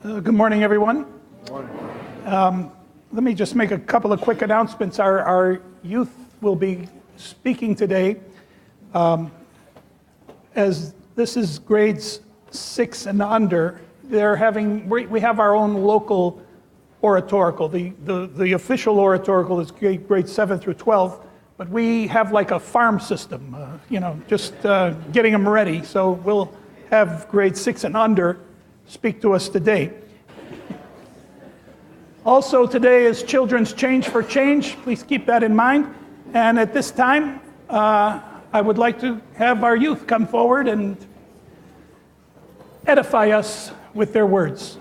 Good morning, everyone. Good morning. Let me just make a couple of quick announcements. Our youth will be speaking today. As this is grades 6 and under, we have our own local oratorical. The official oratorical is grades 7 through 12, but we have like a farm system, just getting them ready. So we'll have grades 6 and under speak to us today. Also today is Children's Change for Change. Please keep that in mind. And at this time, I would like to have our youth come forward and edify us with their words.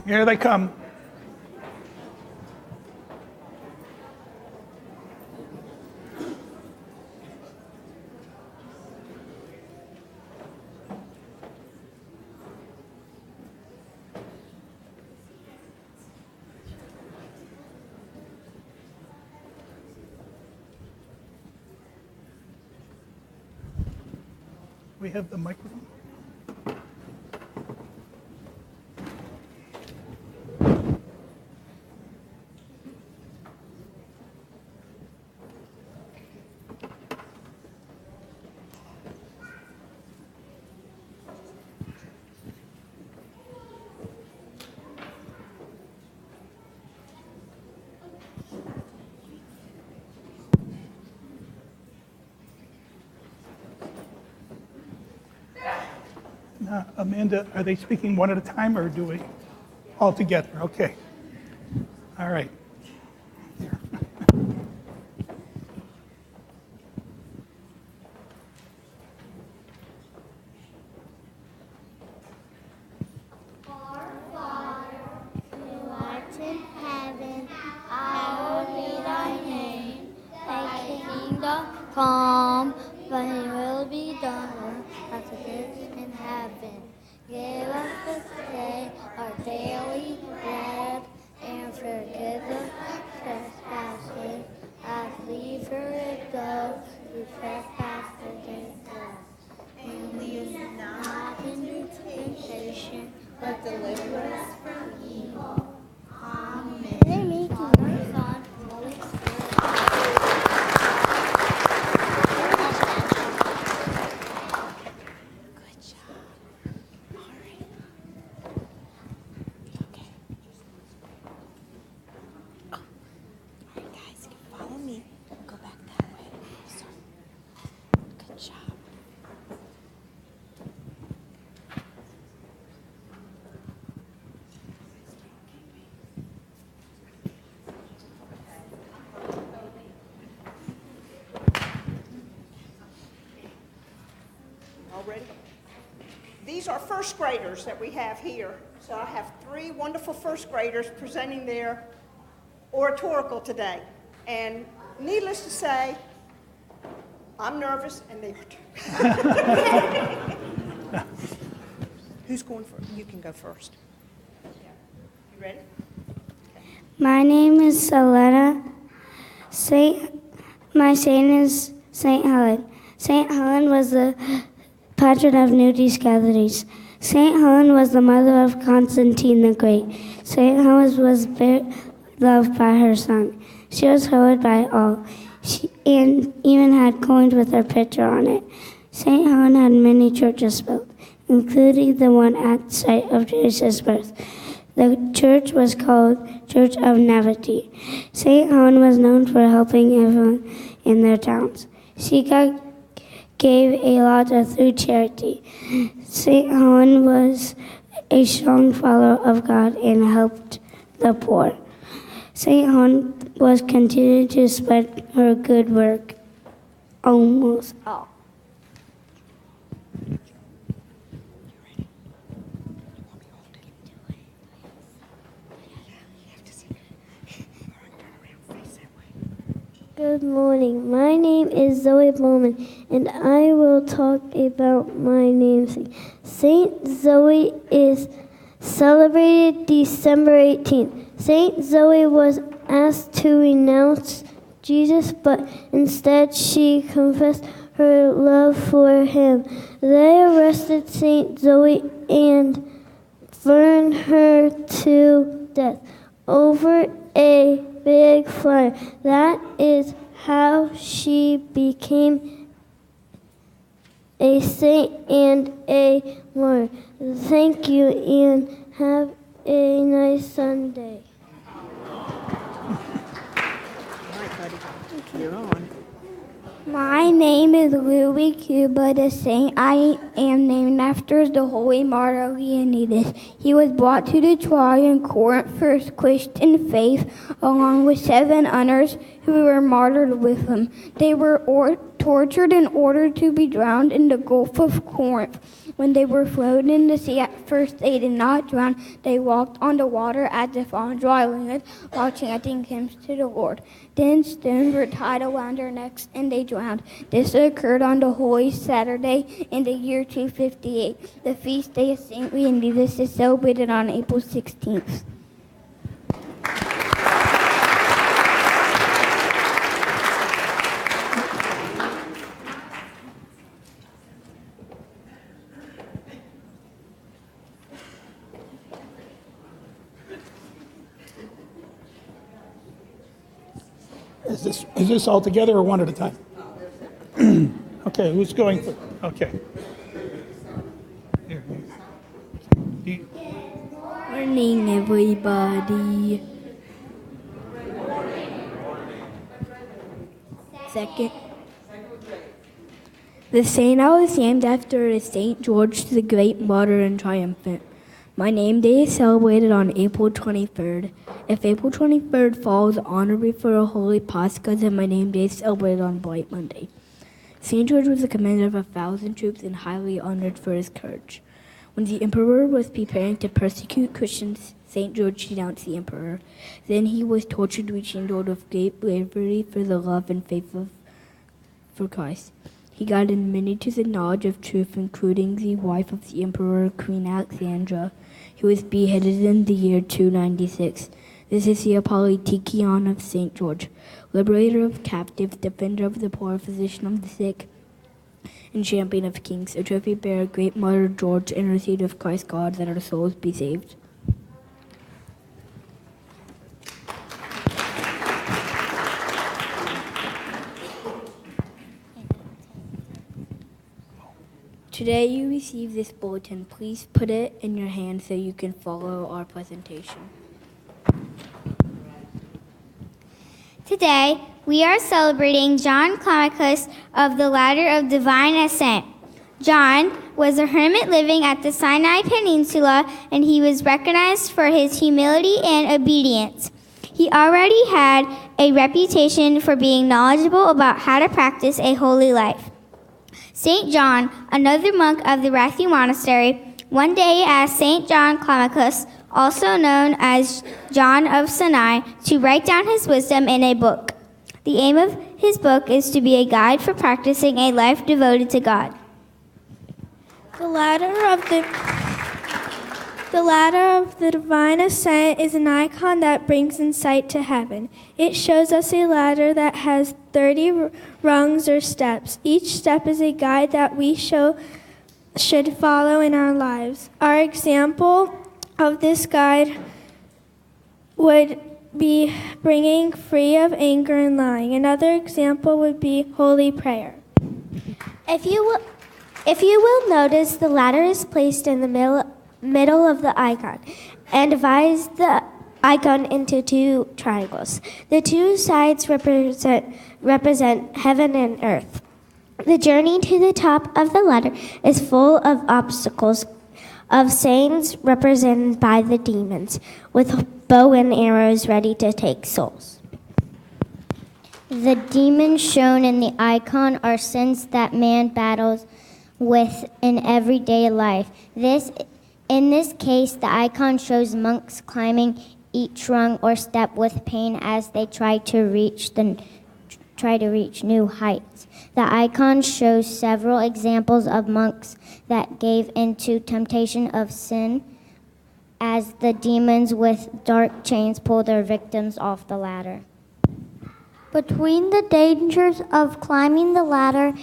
Here they come. We have the microphone. Amanda, are they speaking one at a time, or do we all together? Okay. All right. Here. Our Father, who art in heaven, hallowed be thy name. Thy kingdom come, thy will be done, as it is in heaven. Give us this day our daily bread, and forgive us our trespasses, as we forgive those who trespass against us. And lead us not into temptation, but deliver us from evil. Amen. Son, Holy Spirit. Good job. All right. Okay. Oh. All right, guys, you can follow me. Go back that way. So, good job. All ready? These are first graders that we have here. So I have 3 wonderful first graders presenting their oratorical today. And needless to say, I'm nervous and they are too. Who's going first? You can go first. Yeah. You ready? My name is Selena. My saint is Saint Helen. Saint Helen was the patron of nudist gatherings. Saint Helen was the mother of Constantine the Great. Saint Helen was loved by her son. She was held by all. She even had coins with her picture on it. Saint Helen had many churches built, including the one at the site of Jesus' birth. The church was called Church of Nativity. Saint Helen was known for helping everyone in their towns. She gave a lot through charity. Saint Helen was a strong follower of God and helped the poor. Saint Helen was continuing to spread her good work almost all. Good morning. My name is Zoe Bowman, and I will talk about my namesake. Saint Zoe is celebrated December 18th. Saint Zoe was asked to renounce Jesus, but instead she confessed her love for him. They arrested Saint Zoe and burned her to death over a big fire. That is how she became a saint and a martyr. Thank you and have a nice Sunday. My name is Louis Cuba, the saint. I am named after the holy martyr Leonidas. He was brought to the trial in Corinth for his Christian faith, along with 7 others who were martyred with him. They were tortured and ordered to be drowned in the Gulf of Corinth. When they were thrown in the sea at first, they did not drown. They walked on the water as if on dry land, while chanting hymns to the Lord. Then stones were tied around their necks, and they drowned. This occurred on the Holy Saturday in the year 258. The feast day of Saint Leonidas is celebrated on April 16th. Is this all together or one at a time? Okay, who's going first? Okay. Here. Morning, everybody. Second. The Saint I was named after is Saint George the Great, Martyr and Triumphant. My name day is celebrated on April 23rd. If April 23rd falls honorably for a holy Pascha, then my name day is celebrated on Bright Monday. Saint George was the commander of 1,000 troops and highly honored for his courage. When the emperor was preparing to persecute Christians, Saint George denounced the emperor. Then he was tortured, reaching Lord with great bravery for the love and faith for Christ. He guided many to the knowledge of truth, including the wife of the emperor, Queen Alexandra. He was beheaded in the year 296. This is the Apollytikion of St. George, liberator of captives, defender of the poor, physician of the sick, and champion of kings. A trophy bearer, great martyr George, intercede of Christ God that our souls be saved. Today you receive this bulletin. Please put it in your hand so you can follow our presentation. Today, we are celebrating John Climacus of the Ladder of Divine Ascent. John was a hermit living at the Sinai Peninsula, and he was recognized for his humility and obedience. He already had a reputation for being knowledgeable about how to practice a holy life. St. John, another monk of the Rathi Monastery, one day asked St. John Climacus, also known as John of Sinai, to write down his wisdom in a book. The aim of his book is to be a guide for practicing a life devoted to God. The ladder of the divine ascent is an icon that brings insight to heaven. It shows us a ladder that has 30 rungs or steps. Each step is a guide that we should follow in our lives. Our example of this guide would be bringing free of anger and lying. Another example would be holy prayer. If you will notice, the ladder is placed in the middle of the icon and divides the icon into 2 triangles. The 2 sides represent heaven and earth. The journey to the top of the ladder is full of obstacles, of saints represented by the demons, with bow and arrows ready to take souls. The demons shown in the icon are sins that man battles with in everyday life. In this case, the icon shows monks climbing each rung or step with pain as they try to reach new heights. The icon shows several examples of monks that gave into temptation of sin as the demons with dark chains pull their victims off the ladder. Between the dangers of climbing the ladder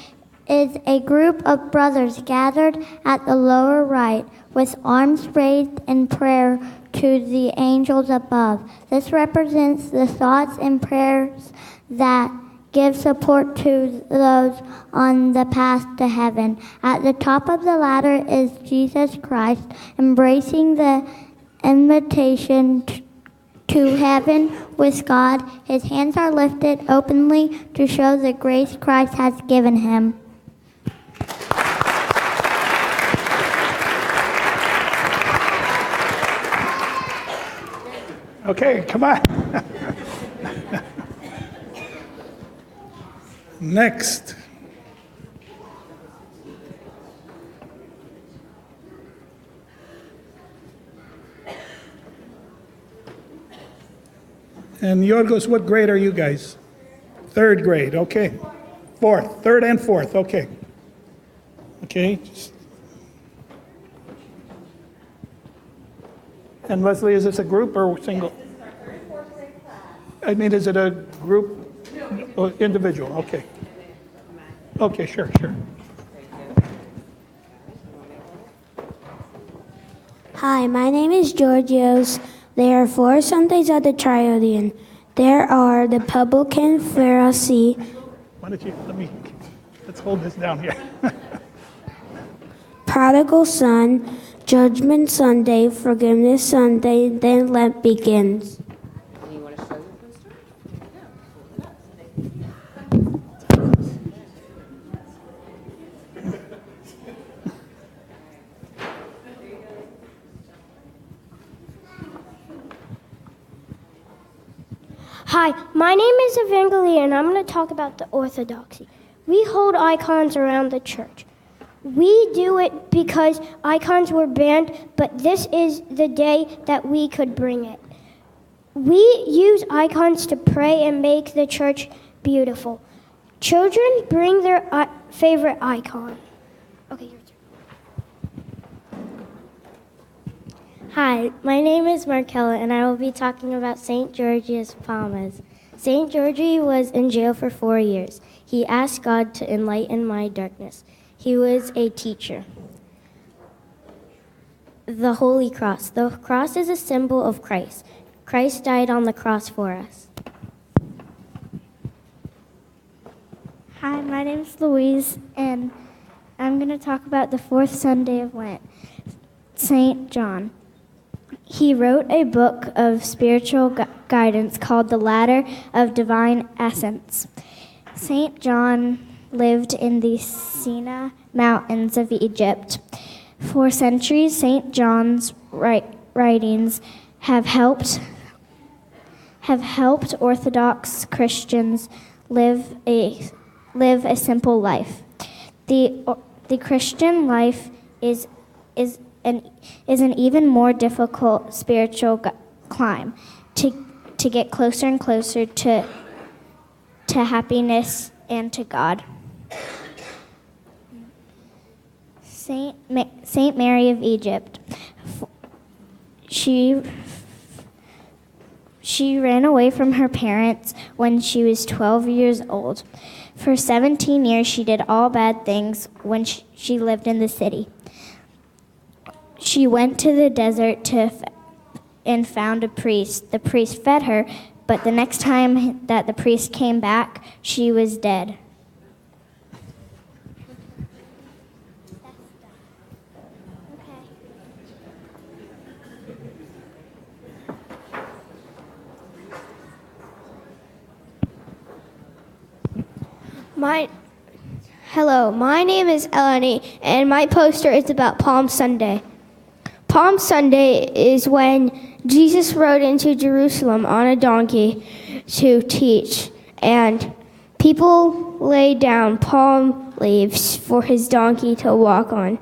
is a group of brothers gathered at the lower right with arms raised in prayer to the angels above. This represents the thoughts and prayers that give support to those on the path to heaven. At the top of the ladder is Jesus Christ, embracing the invitation to heaven with God. His hands are lifted openly to show the grace Christ has given him. Okay, come on. Next. And Yorgos, what grade are you guys? Third grade, okay. Fourth, third and fourth, okay. Okay. And Leslie, is this a group or single? I mean, is it a group or individual? Okay. Okay, sure. Hi, my name is Georgios. There are 4 Sundays at the Triodian. There are the publican, Pharisee. Why don't you, let's hold this down here. Prodigal Son, Judgment Sunday, Forgiveness Sunday, then Lent begins. Hi, my name is Evangelia, and I'm going to talk about the Orthodoxy. We hold icons around the church. We do it because icons were banned, but this is the day that we could bring it. We use icons to pray and make the church beautiful. Children bring their favorite icon. Okay, your turn. Hi, my name is Markella, and I will be talking about St. Georgius Palmas. St. Georgie was in jail for 4 years. He asked God to enlighten my darkness. He was a teacher. The Holy Cross. The cross is a symbol of Christ. Christ died on the cross for us. Hi, my name is Louise, and I'm going to talk about the 4th Sunday of Lent, St. John. He wrote a book of spiritual guidance called The Ladder of Divine Essence. St. John lived in the Sinai Mountains of Egypt. For centuries, St. John's writings have helped Orthodox Christians live a simple life. The Christian life is an even more difficult spiritual climb to get closer and closer to happiness and to God. Saint Mary of Egypt. She ran away from her parents when she was 12 years old. For 17 years, she did all bad things when she lived in the city. She went to the desert and found a priest. The priest fed her, but the next time that the priest came back, she was dead. Hello, my name is Eleni, and my poster is about Palm Sunday. Palm Sunday is when Jesus rode into Jerusalem on a donkey to teach, and people laid down palm leaves for his donkey to walk on.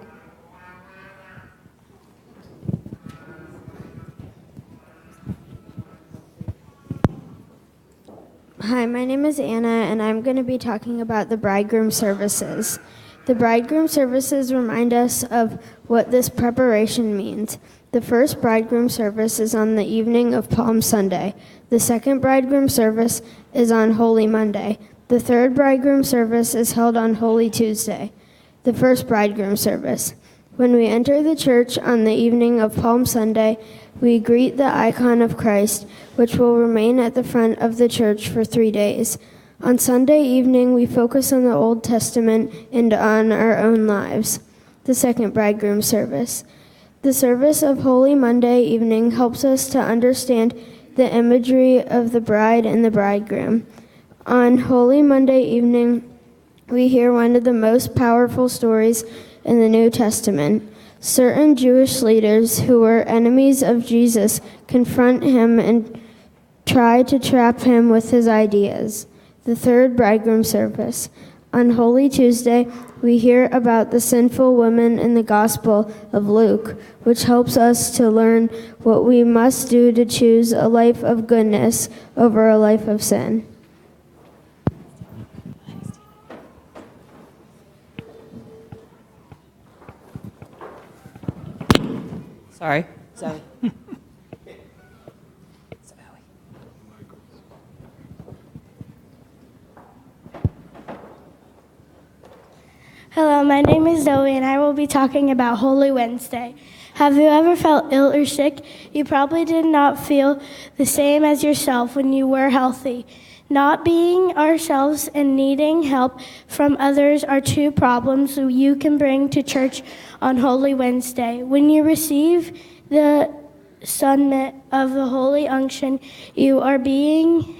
Hi, my name is Anna, and I'm going to be talking about the bridegroom services. The bridegroom services remind us of what this preparation means. The first bridegroom service is on the evening of Palm Sunday. The second bridegroom service is on Holy Monday. The third bridegroom service is held on Holy Tuesday. The first bridegroom service. When we enter the church on the evening of Palm Sunday, we greet the icon of Christ, which will remain at the front of the church for 3 days. On Sunday evening, we focus on the Old Testament and on our own lives. The second bridegroom service. The service of Holy Monday evening helps us to understand the imagery of the bride and the bridegroom. On Holy Monday evening, we hear one of the most powerful stories in the New Testament. Certain Jewish leaders who were enemies of Jesus confront him and try to trap him with his ideas. The third bridegroom service. On Holy Tuesday, we hear about the sinful woman in the Gospel of Luke, which helps us to learn what we must do to choose a life of goodness over a life of sin. Sorry. Zoe. Hello, my name is Zoe, and I will be talking about Holy Wednesday. Have you ever felt ill or sick? You probably did not feel the same as yourself when you were healthy. Not being ourselves and needing help from others are two problems you can bring to church on Holy Wednesday. When you receive the sacrament of the Holy Unction, you are being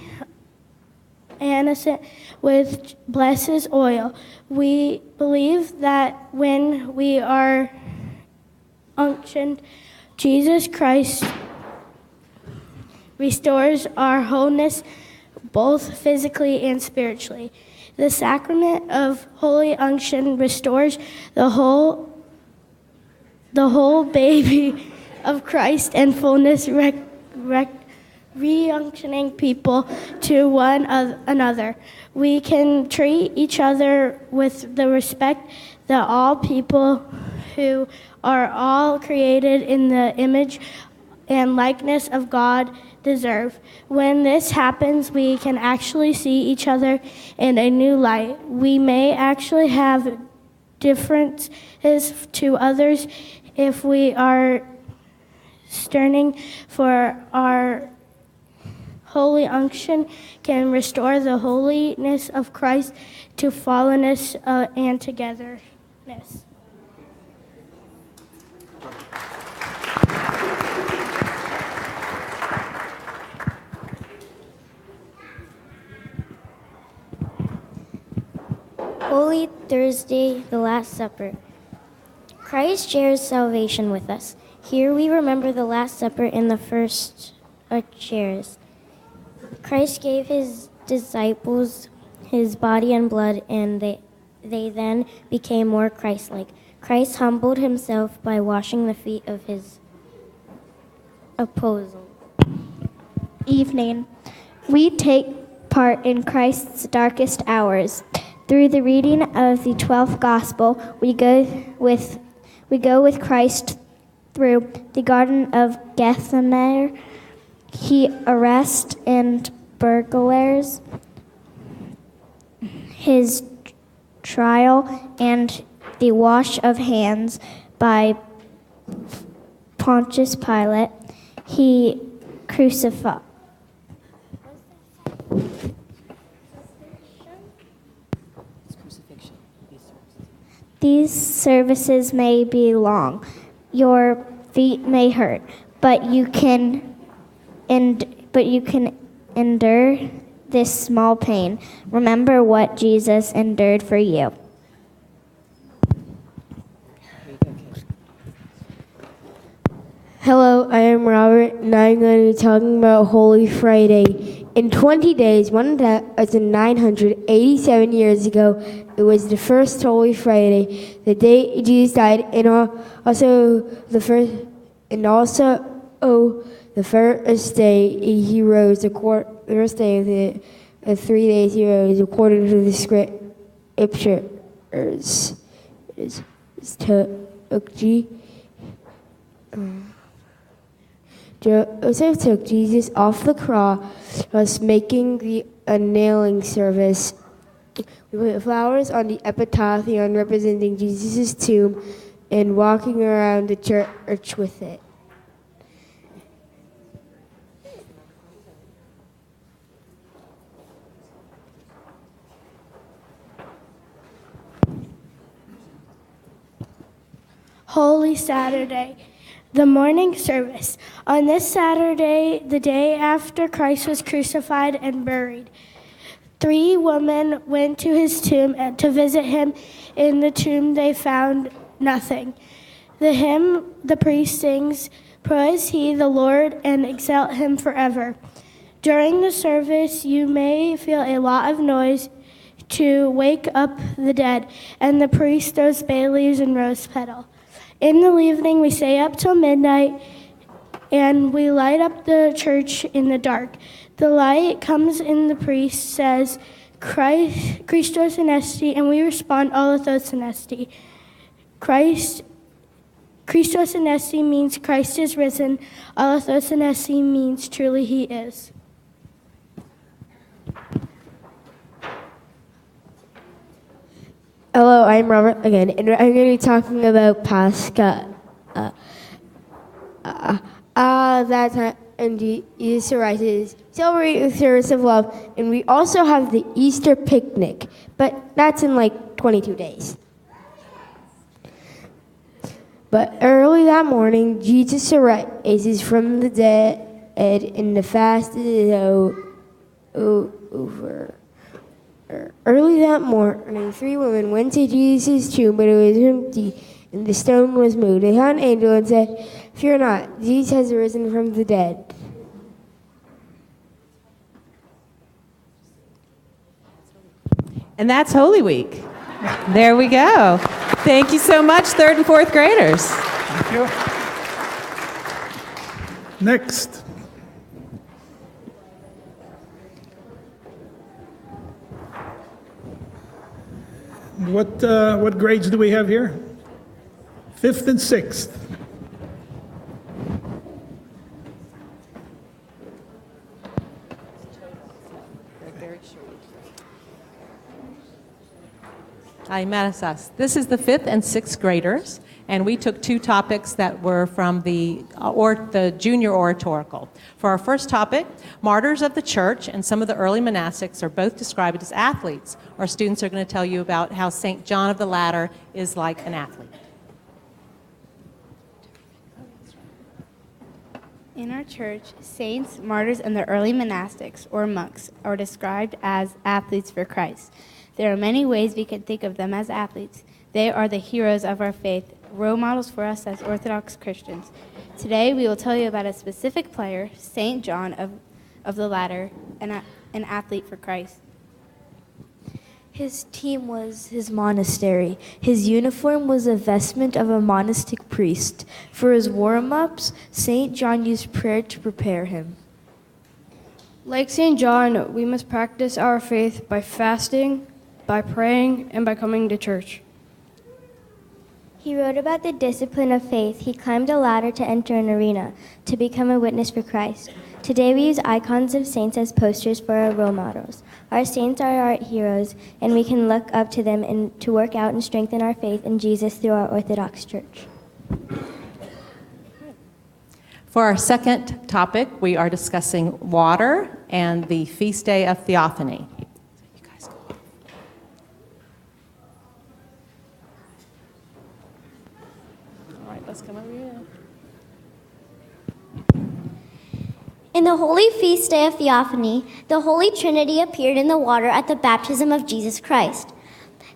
anointed with blessed oil. We believe that when we are unctioned, Jesus Christ restores our wholeness both physically and spiritually. The sacrament of Holy Unction restores the whole baby of Christ and fullness, re-unctioning people to one another. We can treat each other with the respect that all people who are all created in the image and likeness of God deserve. When this happens, we can actually see each other in a new light. We may actually have differences to others if we are yearning for our Holy Unction can restore the holiness of Christ to fallenness and togetherness. Holy Thursday, the Last Supper. Christ shares salvation with us. Here we remember the Last Supper in the first chairs. Christ gave his disciples his body and blood, and they then became more Christ-like. Christ humbled himself by washing the feet of his apostles. Evening. We take part in Christ's darkest hours. Through the reading of the 12th Gospel, we go with Christ through the Garden of Gethsemane. He arrests and burglars, his trial, and the wash of hands by Pontius Pilate. He crucified. These services may be long. Your feet may hurt, but you can endure this small pain. Remember what Jesus endured for you. Hello, I am Robert, and I'm going to be talking about Holy Friday. In 20 days, 1,987 years ago, it was the first Holy Friday, the day Jesus died, and also the first day he rose. The first day of the 3 days he rose, according to the scriptures. Joseph took Jesus off the cross, making a nailing service. We put flowers on the epitaph representing Jesus' tomb and walking around the church with it. Holy Saturday, the morning service. On this Saturday, the day after Christ was crucified and buried, 3 women went to his tomb and to visit him. In the tomb, they found nothing. The hymn the priest sings, "Praise he the Lord and exalt him forever." During the service, you may feel a lot of noise to wake up the dead, and the priest throws bay leaves and rose petal. In the evening, we stay up till midnight, and we light up the church in the dark. The light comes in, the priest says, Christos anesti, and we respond, Alathos anesti. Christos anesti means Christ is risen. Alathos anesti means truly he is. Hello, I'm Robert again, and I'm going to be talking about Pascha. That time, and Jesus arises, celebrate the service of love, and we also have the Easter picnic, but that's in like 22 days. But early that morning, Jesus arises from the dead, and the fast is over. Early that morning, 3 women went to Jesus' tomb, but it was empty, and the stone was moved. They saw an angel and said, "Fear not, Jesus has risen from the dead." And that's Holy Week. There we go. Thank you so much, 3rd and 4th graders. Thank you. Next. What grades do we have here? 5th and 6th. This is the 5th and 6th graders, and we took 2 topics that were from the junior oratorical. For our first topic, martyrs of the church and some of the early monastics are both described as athletes. Our students are going to tell you about how St. John of the Ladder is like an athlete. In our church, saints, martyrs, and the early monastics, or monks, are described as athletes for Christ. There are many ways we can think of them as athletes. They are the heroes of our faith, role models for us as Orthodox Christians. Today, we will tell you about a specific player, St. John of the Ladder, an athlete for Christ. His team was his monastery. His uniform was a vestment of a monastic priest. For his warm-ups, St. John used prayer to prepare him. Like St. John, we must practice our faith by fasting, by praying, and by coming to church. He wrote about the discipline of faith. He climbed a ladder to enter an arena, to become a witness for Christ. Today we use icons of saints as posters for our role models. Our saints are our heroes, and we can look up to them and to work out and strengthen our faith in Jesus through our Orthodox Church. For our second topic, we are discussing water and the feast day of Theophany. All right, let's come over here. In the holy feast day of Theophany, the Holy Trinity appeared in the water at the baptism of Jesus Christ.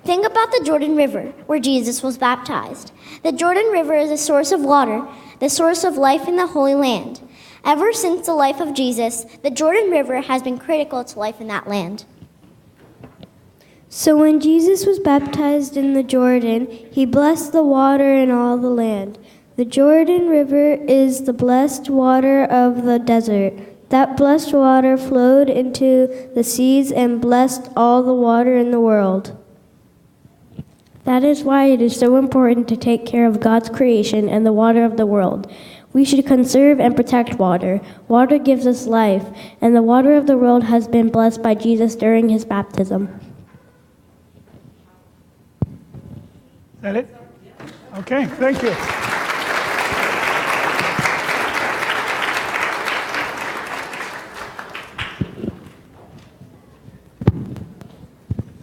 Think about the Jordan River, where Jesus was baptized. The Jordan River is a source of water, the source of life in the Holy Land. Ever since the life of Jesus, the Jordan River has been critical to life in that land. So when Jesus was baptized in the Jordan, he blessed the water and all the land. The Jordan River is the blessed water of the desert. That blessed water flowed into the seas and blessed all the water in the world. That is why it is so important to take care of God's creation and the water of the world. We should conserve and protect water. Water gives us life, and the water of the world has been blessed by Jesus during his baptism. Is that it? Okay, thank you.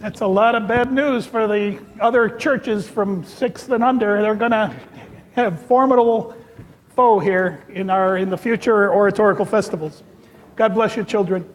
That's a lot of bad news for the other churches from 6th and under. They're going to have formidable foe here in the future oratorical festivals. God bless you, children.